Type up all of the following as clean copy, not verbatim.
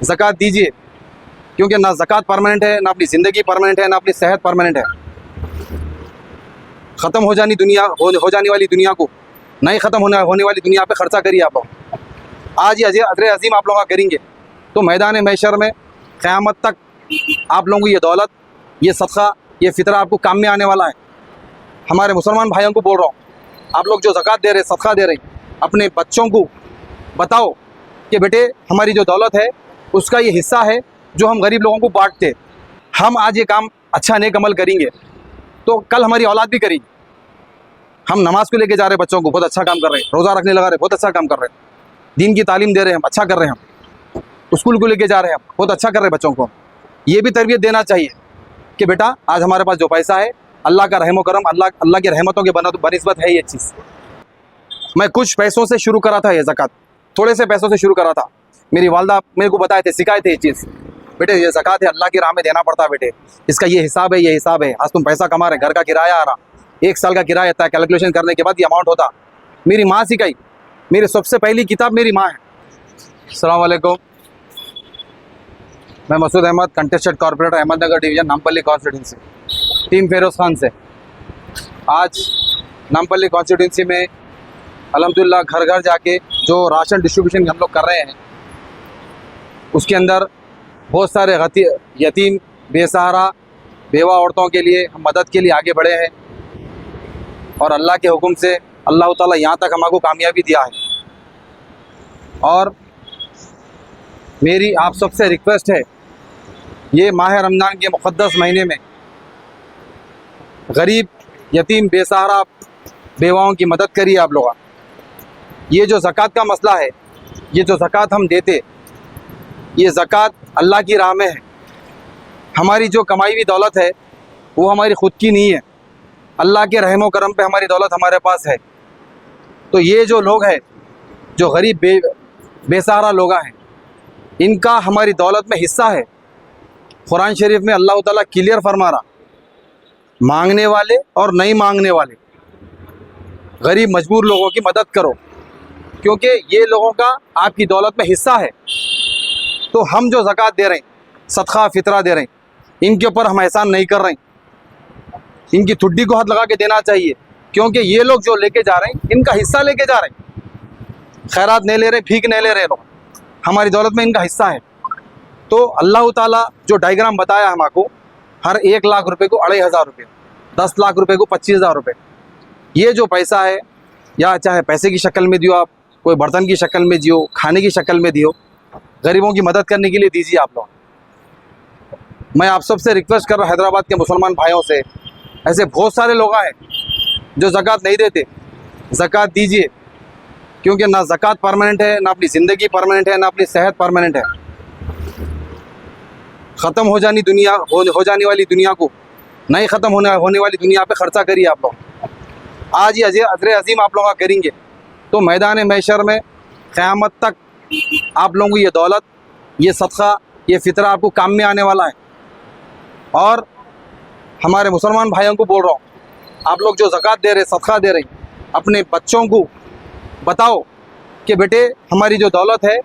ज़कात दीजिए, क्योंकि ना ज़कात परमानेंट है, ना अपनी ज़िंदगी परमानेंट है, ना अपनी सेहत परमानेंट है। ख़त्म हो जाने वाली दुनिया को नहीं ख़त्म होने वाली दुनिया पे ख़र्चा करिए आप लोग। आज ये अजर अज़ीम आप लोग करेंगे तो मैदान महशर में क़यामत तक आप लोगों को ये दौलत, ये सदका, ये फ़ितरा आपको काम में आने वाला है। हमारे मुसलमान भाइयों को बोल रहा हूँ, आप लोग जो ज़कात दे रहे, सदका दे रहे, अपने बच्चों को बताओ कि बेटे हमारी जो दौलत है उसका ये हिस्सा है जो हम गरीब लोगों को बांटते। हम आज ये काम अच्छा नेक अमल करेंगे तो कल हमारी औलाद भी करेगी। हम नमाज़ को लेके जा रहे बच्चों को, बहुत अच्छा काम कर रहे हैं। रोज़ा रखने लगा रहे, बहुत अच्छा काम कर रहे हैं। दीन की तालीम दे रहे हैं हम, अच्छा कर रहे हैं हम। स्कूल को लेके जा रहे हैं हम, बहुत अच्छा कर रहे हैं बच्चों को। ये भी तरबियत देना चाहिए कि बेटा आज हमारे पास जो पैसा है अल्लाह का रहम करम, अल्लाह की रहमतों के बनिस्बत है ये चीज़। मैं कुछ पैसों से शुरू करा था ये ज़कात, थोड़े से पैसों से शुरू करा था। मेरी वालदा मेरे को बताए थे, सिखाए थे ये चीज़, बेटे ये ज़कात है, अल्लाह की राह में देना पड़ता है बेटे, इसका ये हिसाब है, ये हिसाब है। आज तुम पैसा कमा रहे, घर का किराया आ रहा, 1 साल का किराया था, कैलकुलेशन करने के बाद ये अमाउंट होता। मेरी माँ सिखाई, मेरी सबसे पहली किताब मेरी माँ है। अस्सलाम वालेकुम, मैं Masood Ahmed, contested corporator, Ahmednagar division, Nampally constituency, team Feroz Khan से। आज नामपल्ली कॉन्स्टिट्यूंसी में अल्हम्दुलिल्लाह घर घर जाके जो राशन डिस्ट्रीब्यूशन हम लोग कर रहे हैं उसके अंदर बहुत सारे यतीम, बेसहारा, बेवा औरतों के लिए हम मदद के लिए आगे बढ़े हैं और अल्लाह के हुक्म से अल्लाह ताला यहाँ तक हमको कामयाबी दिया है। और मेरी आप सबसे रिक्वेस्ट है, ये माह रमज़ान के मुक़द्दस महीने में गरीब, यतीम, बेसहारा, बेवाओं की मदद करिए आप लोग। ये जो ज़कात का मसला है, ये जो ज़कात हम देते, ये ज़कात अल्लाह की राह में है। हमारी जो कमाई हुई दौलत है वो हमारी ख़ुद की नहीं है, अल्लाह के रहम व करम पे हमारी दौलत हमारे पास है। तो ये जो लोग हैं, जो गरीब बेसहारा लोग हैं, इनका हमारी दौलत में हिस्सा है। कुरान शरीफ में अल्लाह ताला क्लियर फरमा रहा, मांगने वाले और नहीं मांगने वाले गरीब मजबूर लोगों की मदद करो, क्योंकि ये लोगों का आपकी दौलत में हिस्सा है। तो हम जो ज़कात दे रहे हैं, सदका फ़ितरा दे रहे हैं, इनके ऊपर हम एहसान नहीं कर रहे हैं। इनकी ठुड्डी को हाथ लगा के देना चाहिए, क्योंकि ये लोग जो लेके जा रहे हैं इनका हिस्सा लेके जा रहे हैं। खैरात नहीं ले रहे, भीख नहीं ले रहे लोग, हमारी दौलत में इनका हिस्सा है। तो अल्लाह ताला जो डायग्राम बताया हमको, हर 1 लाख रुपए को 2500 रुपये, 10 लाख रुपए को 25,000 रुपये, ये जो पैसा है, या चाहे पैसे की शक्ल में दियो आप, कोई बर्तन की शक्ल में दियो, खाने की शक्ल में दियो, गरीबों की मदद करने के लिए दीजिए आप लोग। मैं आप सबसे रिक्वेस्ट कर रहा हूँ, हैदराबाद के मुसलमान भाइयों से, ऐसे बहुत सारे लोग हैं जो ज़कात नहीं देते। ज़कात दीजिए, क्योंकि ना ज़कात परमानेंट है, ना अपनी ज़िंदगी परमानेंट है, ना अपनी सेहत परमानेंट है। ख़त्म हो जाने वाली दुनिया को नहीं ख़त्म होने वाली दुनिया पे ख़र्चा करिए आप लोग। आज ये अजर अज़ीम आप लोग करेंगे तो मैदान महशर में क़यामत तक आप लोगों को ये दौलत, ये सदका, ये फ़ितरा आपको काम में आने वाला है। और हमारे मुसलमान भाइयों को बोल रहा हूँ, आप लोग जो ज़कात दे रहे, सदका दे रहे, अपने बच्चों को बताओ कि बेटे हमारी जो दौलत है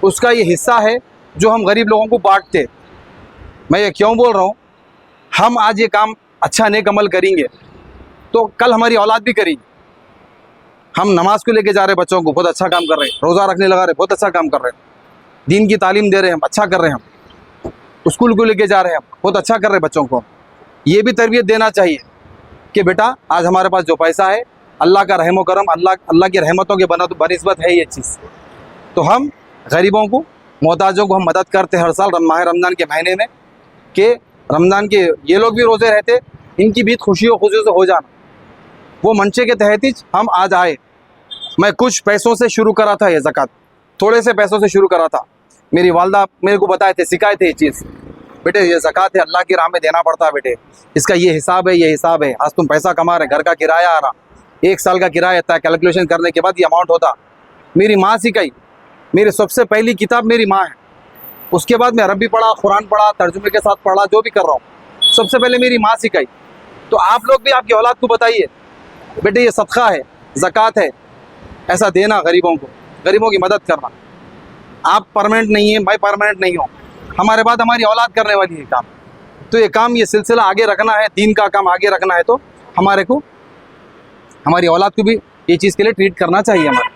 उसका ये हिस्सा है जो हम गरीब लोगों को बांटते। मैं ये क्यों बोल रहा हूँ, हम आज ये काम अच्छा नेक अमल करेंगे तो कल हमारी औलाद भी करेगी। हम नमाज़ को लेके जा रहे बच्चों को, बहुत अच्छा काम कर रहे हैं। रोज़ा रखने लगा रहे, बहुत अच्छा काम कर रहे हैं। दीन की तालीम दे रहे हैं हम, अच्छा कर रहे हैं हम। स्कूल को लेके जा रहे हैं हम, बहुत अच्छा कर रहे हैं बच्चों को। ये भी तरबियत देना चाहिए कि बेटा आज हमारे पास जो पैसा है अल्लाह का रहम करम, अल्लाह की रहमतों के बनिस्बत है ये चीज़। तो हम गरीबों को, मोहताजों को हम मदद करते हर साल माह रमज़ान के महीने में, कि रमज़ान के ये लोग भी रोज़े रहते, इनकी भी खुशी और खुशी से हो जाना, वो मंशे के तहत ही हम आज आए। मैं कुछ पैसों से शुरू करा था ये ज़कात, थोड़े से पैसों से शुरू करा था। मेरी वालदा मेरे को बताए थे, सिखाए थे ये चीज़, बेटे ये ज़कात है, अल्लाह की राह में देना पड़ता है बेटे, इसका ये हिसाब है, ये हिसाब है। आज तुम पैसा कमा रहे, घर का किराया आ रहा, 1 साल का किराया था, कैलकुलेशन करने के बाद ये अमाउंट होता। मेरी माँ सिखाई, मेरी सबसे पहली किताब मेरी माँ है। उसके बाद मैं अरबी पढ़ा, कुरान पढ़ा, तर्जुमे के साथ पढ़ा, जो भी कर रहा हूँ, सबसे पहले मेरी माँ सिखाई। तो आप लोग भी आपकी औलाद को बताइए, बेटे ये सदका है, ज़कात है, ऐसा देना गरीबों को, गरीबों की मदद करना। आप परमानेंट नहीं है, मैं परमानेंट नहीं हूँ, हमारे बाद हमारी औलाद करने वाली है काम। तो ये काम, ये सिलसिला आगे रखना है, दीन का काम आगे रखना है, तो हमारे को, हमारी औलाद को भी ये चीज़ के लिए ट्रीट करना चाहिए हमारे।